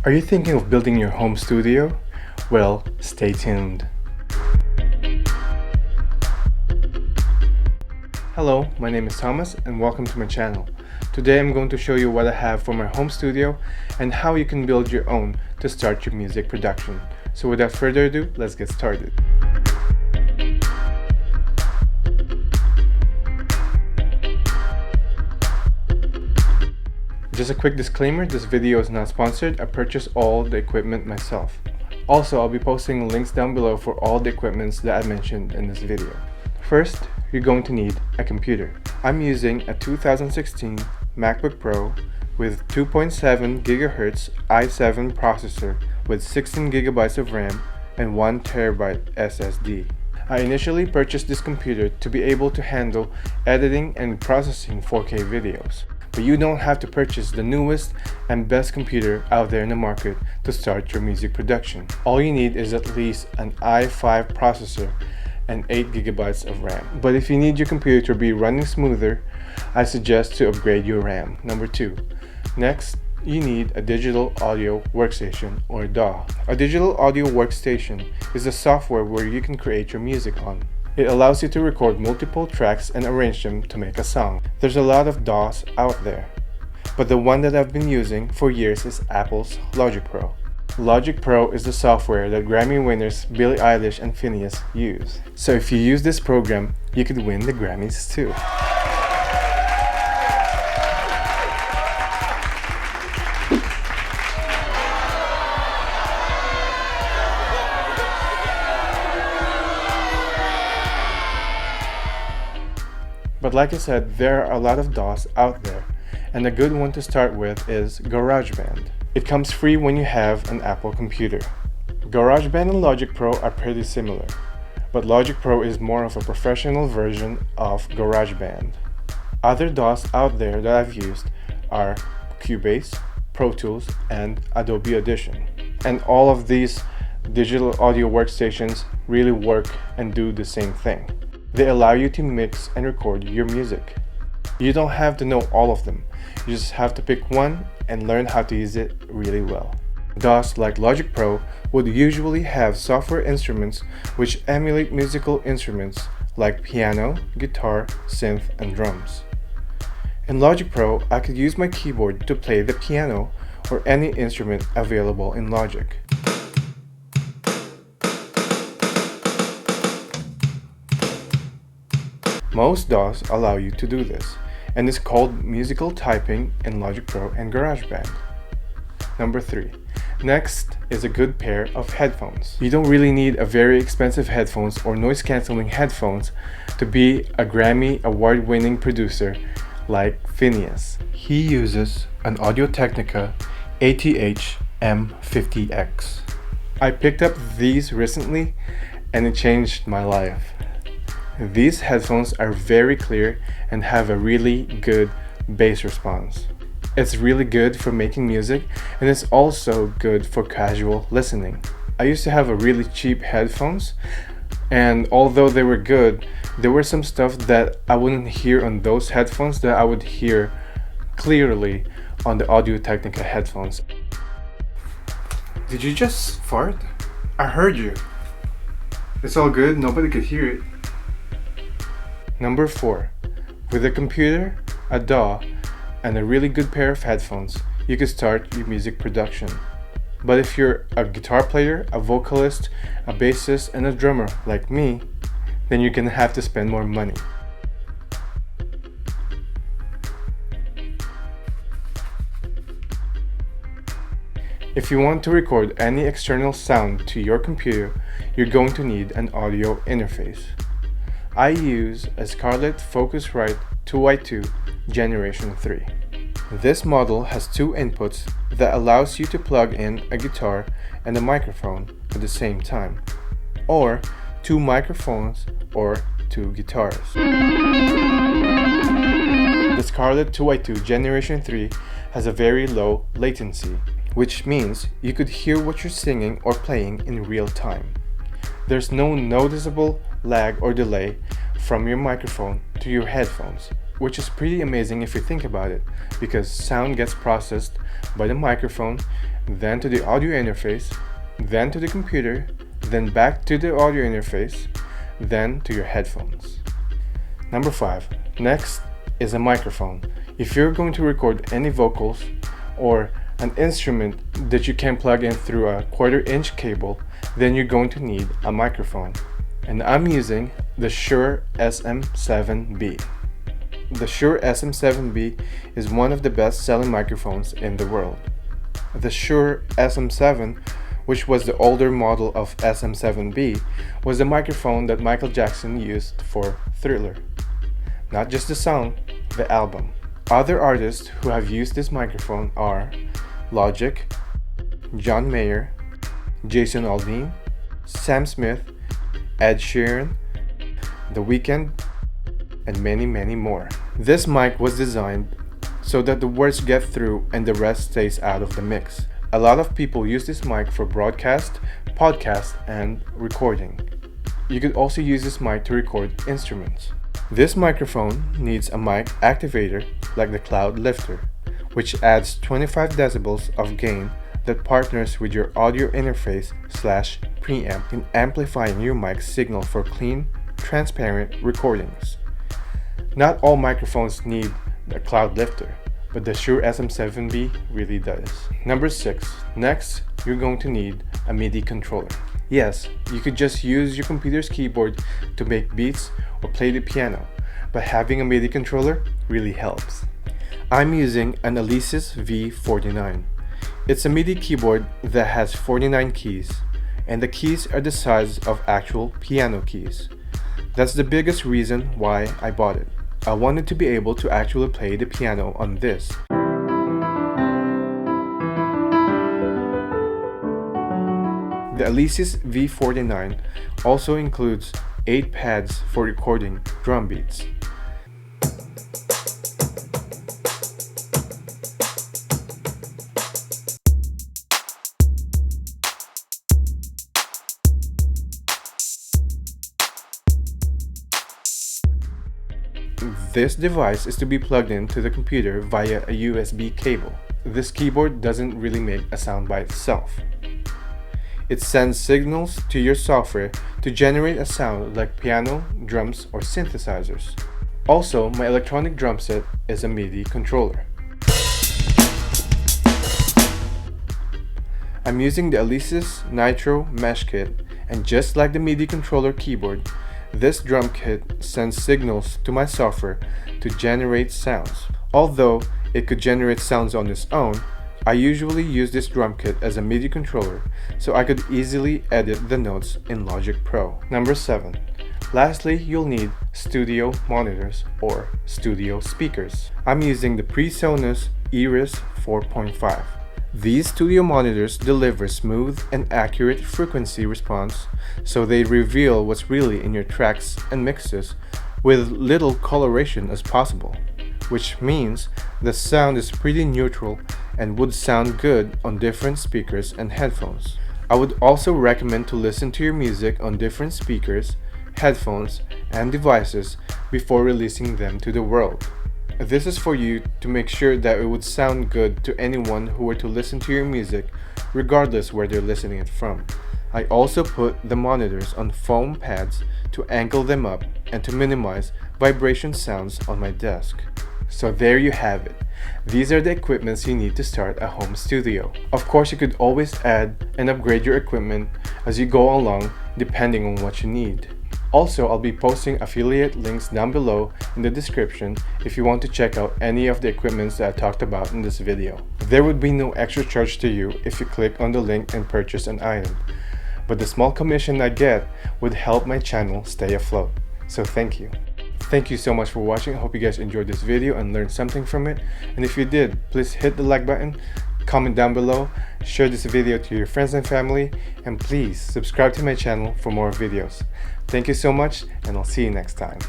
Are you thinking of building your home studio? Well, stay tuned. Hello, my name is Thomas and welcome to my channel. Today I'm going to show you what I have for my home studio and how you can build your own to start your music production. So without further ado, let's get started. Just a quick disclaimer, this video is not sponsored. I purchased all the equipment myself. Also, I'll be posting links down below for all the equipments that I mentioned in this video. First, you're going to need a computer. I'm using a 2016 MacBook Pro with 2.7 GHz i7 processor with 16 GB of RAM and 1 TB SSD. I initially purchased this computer to be able to handle editing and processing 4K videos. But you don't have to purchase the newest and best computer out there in the market to start your music production. All you need is at least an i5 processor and 8 GB of RAM. But if you need your computer to be running smoother, I suggest to upgrade your RAM. Number 2. Next, you need a digital audio workstation or DAW. A digital audio workstation is a software where you can create your music on. It allows you to record multiple tracks and arrange them to make a song. There's a lot of DAWs out there, but the one that I've been using for years is Apple's Logic Pro. Logic Pro is the software that Grammy winners Billie Eilish and Phineas use. So if you use this program, you could win the Grammys too. But like I said, there are a lot of DAWs out there, and a good one to start with is GarageBand. It comes free when you have an Apple computer. GarageBand and Logic Pro are pretty similar, but Logic Pro is more of a professional version of GarageBand. Other DAWs out there that I've used are Cubase, Pro Tools, and Adobe Audition. And all of these digital audio workstations really work and do the same thing. They allow you to mix and record your music. You don't have to know all of them, you just have to pick one and learn how to use it really well. DAWs like Logic Pro would usually have software instruments which emulate musical instruments like piano, guitar, synth, and drums. In Logic Pro, I could use my keyboard to play the piano or any instrument available in Logic. Most DAWs allow you to do this, and is called musical typing in Logic Pro and GarageBand. Number 3. Next is a good pair of headphones. You don't really need a very expensive headphones or noise-canceling headphones to be a Grammy award-winning producer like Phineas. He uses an Audio-Technica ATH M50X. I picked up these recently and it changed my life. These headphones are very clear and have a really good bass response. It's really good for making music and it's also good for casual listening. I used to have a really cheap headphones, and although they were good, there were some stuff that I wouldn't hear on those headphones that I would hear clearly on the Audio-Technica headphones. Did you just fart? I heard you. It's all good, nobody could hear it. Number 4. With a computer, a DAW, and a really good pair of headphones, you can start your music production. But if you're a guitar player, a vocalist, a bassist, and a drummer like me, then you're gonna have to spend more money. If you want to record any external sound to your computer, you're going to need an audio interface. I use a Scarlett Focusrite 2i2 Generation 3. This model has 2 inputs that allows you to plug in a guitar and a microphone at the same time, or 2 microphones or 2 guitars. The Scarlett 2i2 Generation 3 has a very low latency, which means you could hear what you're singing or playing in real time. There's no noticeable lag or delay from your microphone to your headphones, which is pretty amazing if you think about it, because sound gets processed by the microphone then to the audio interface, then to the computer, then back to the audio interface, then to your headphones. Number 5. Next is a microphone. If you're going to record any vocals or an instrument that you can plug in through a 1/4-inch cable, then you're going to need a microphone. And I'm using the Shure SM7B. The Shure SM7B is one of the best-selling microphones in the world. The Shure SM7, which was the older model of SM7B, was the microphone that Michael Jackson used for Thriller. Not just the song, the album. Other artists who have used this microphone are Logic, John Mayer, Jason Aldean, Sam Smith, Ed Sheeran, The Weeknd, and many, many more. This mic was designed so that the words get through and the rest stays out of the mix. A lot of people use this mic for broadcast, podcast, and recording. You could also use this mic to record instruments. This microphone needs a mic activator like the Cloud Lifter, which adds 25 decibels of gain that partners with your audio interface / preamp in amplifying your mic signal for clean, transparent recordings. Not all microphones need the Cloud Lifter, but the Shure SM7B really does. Number 6. Next, you're going to need a Midi controller. Yes, you could just use your computer's keyboard to make beats or play the piano, but having a Midi controller really helps. I'm using an Alesis V49. It's a MIDI keyboard that has 49 keys, and the keys are the size of actual piano keys. That's the biggest reason why I bought it. I wanted to be able to actually play the piano on this. The Alesis V49 also includes 8 pads for recording drum beats. This device is to be plugged into the computer via a USB cable. This keyboard doesn't really make a sound by itself. It sends signals to your software to generate a sound like piano, drums, or synthesizers. Also, my electronic drum set is a MIDI controller. I'm using the Alesis Nitro Mesh Kit, and just like the MIDI controller keyboard, this drum kit sends signals to my software to generate sounds. Although it could generate sounds on its own, I usually use this drum kit as a MIDI controller so I could easily edit the notes in Logic Pro. Number 7. Lastly, you'll need studio monitors or studio speakers. I'm using the PreSonus Iris 4.5. These studio monitors deliver smooth and accurate frequency response, so they reveal what's really in your tracks and mixes with little coloration as possible, which means the sound is pretty neutral and would sound good on different speakers and headphones. I would also recommend to listen to your music on different speakers, headphones, and devices before releasing them to the world. This is for you to make sure that it would sound good to anyone who were to listen to your music, regardless where they're listening it from. I also put the monitors on foam pads to angle them up and to minimize vibration sounds on my desk. So there you have it. These are the equipments you need to start a home studio. Of course, you could always add and upgrade your equipment as you go along, depending on what you need. Also, I'll be posting affiliate links down below in the description if you want to check out any of the equipments that I talked about in this video. There would be no extra charge to you if you click on the link and purchase an item, but the small commission I get would help my channel stay afloat. So thank you. Thank you so much for watching. I hope you guys enjoyed this video and learned something from it. And if you did, please hit the like button, comment down below, share this video to your friends and family, and please subscribe to my channel for more videos. Thank you so much, and I'll see you next time.